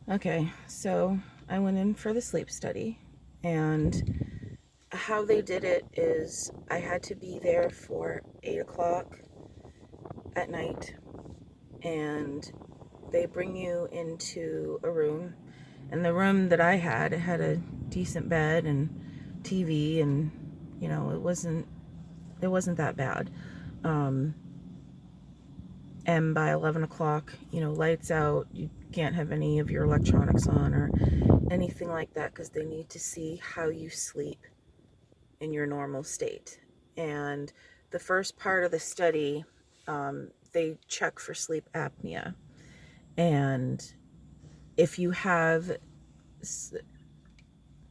Okay, so I went in for the sleep study, and how they did it is I had to be there for 8 o'clock at night, and they bring you into a room. And the room that I had, it had a decent bed and TV, and it wasn't that bad. Um, and by 11 o'clock, lights out. You can't have any of your electronics on or anything like that, because they need to see how you sleep in your normal state. And the first part of the study, they check for sleep apnea. And if you have,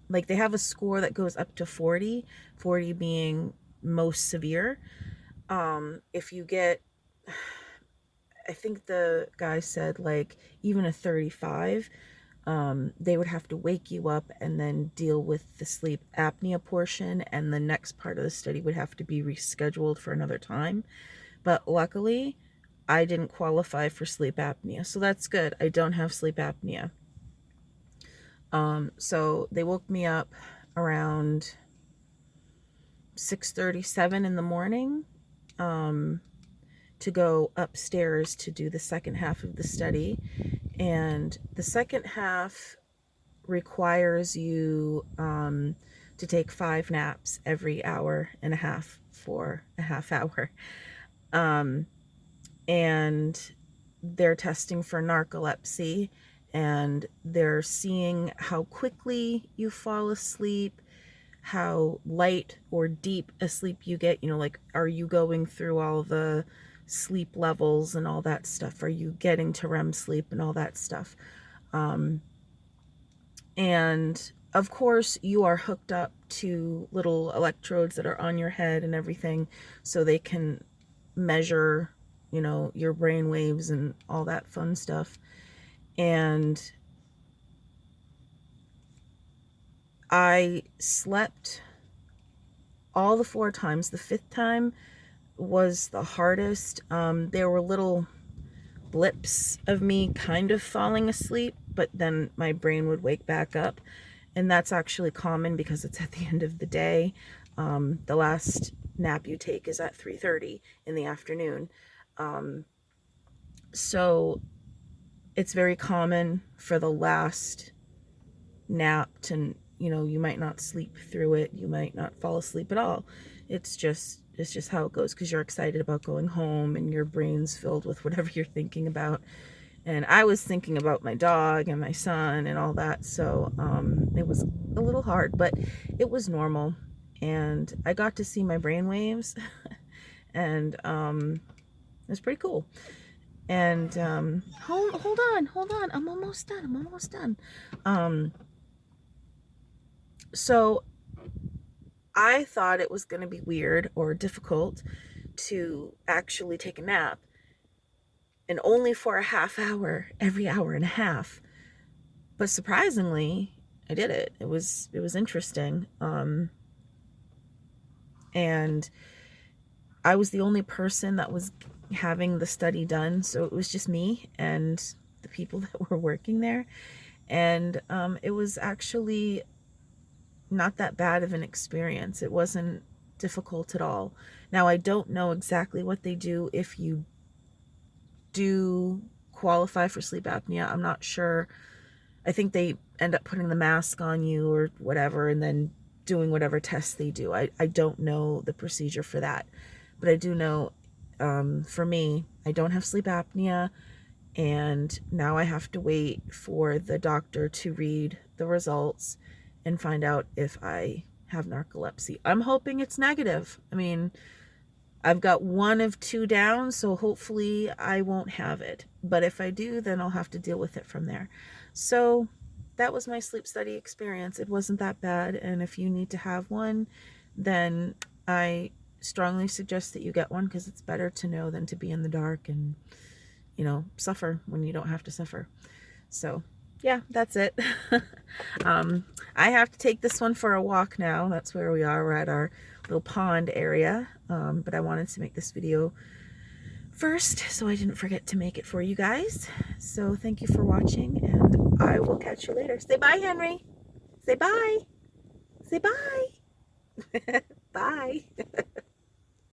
like, they have a score that goes up to 40, 40 being most severe. If you get, I think the guy said, like, even a 35, they would have to wake you up and then deal with the sleep apnea portion, and the next part of the study would have to be rescheduled for another time. But luckily, I didn't qualify for sleep apnea, so that's good. I don't have sleep apnea. So they woke me up around 6:37 in the morning, to go upstairs to do the second half of the study. And the second half requires you to take 5 naps every hour and a half for a half hour. And they're testing for narcolepsy, and they're seeing how quickly you fall asleep, how light or deep a sleep you get. Like, are you going through all the sleep levels and all that stuff? Are you getting to REM sleep and all that stuff? And of course, you are hooked up to little electrodes that are on your head and everything, so they can measure, your brain waves and all that fun stuff. And I slept all the 4 times. The 5th time was the hardest. There were little blips of me kind of falling asleep, but then my brain would wake back up. And that's actually common because it's at the end of the day. The last nap you take is at 3:30 in the afternoon. So it's very common for the last nap to, you might not sleep through it. You might not fall asleep at all. It's just how it goes, because you're excited about going home and your brain's filled with whatever you're thinking about. And I was thinking about my dog and my son and all that. So it was a little hard, but it was normal. And I got to see my brain waves and it was pretty cool. And hold on. I'm almost done. So I thought it was going to be weird or difficult to actually take a nap, and only for a half hour every hour and a half. But surprisingly, I did it. It was interesting. And I was the only person that was having the study done, so it was just me and the people that were working there. And it was actually not that bad of an experience. It wasn't difficult at all. Now, I don't know exactly what they do if you do qualify for sleep apnea. I'm not sure. I think they end up putting the mask on you or whatever, and then doing whatever tests they do. I don't know the procedure for that. But I do know, for me, I don't have sleep apnea, and now I have to wait for the doctor to read the results and find out if I have narcolepsy. I'm hoping it's negative. I mean, I've got 1 of 2 down, so hopefully I won't have it. But if I do, then I'll have to deal with it from there. So that was my sleep study experience. It wasn't that bad, and if you need to have one, then I strongly suggest that you get one, because it's better to know than to be in the dark and, suffer when you don't have to suffer. So yeah, that's it. I have to take this one for a walk now. That's where we are. We're at our little pond area. But I wanted to make this video first, so I didn't forget to make it for you guys. So thank you for watching, and I will catch you later. Say bye, Henry. Say bye. Say bye. Bye.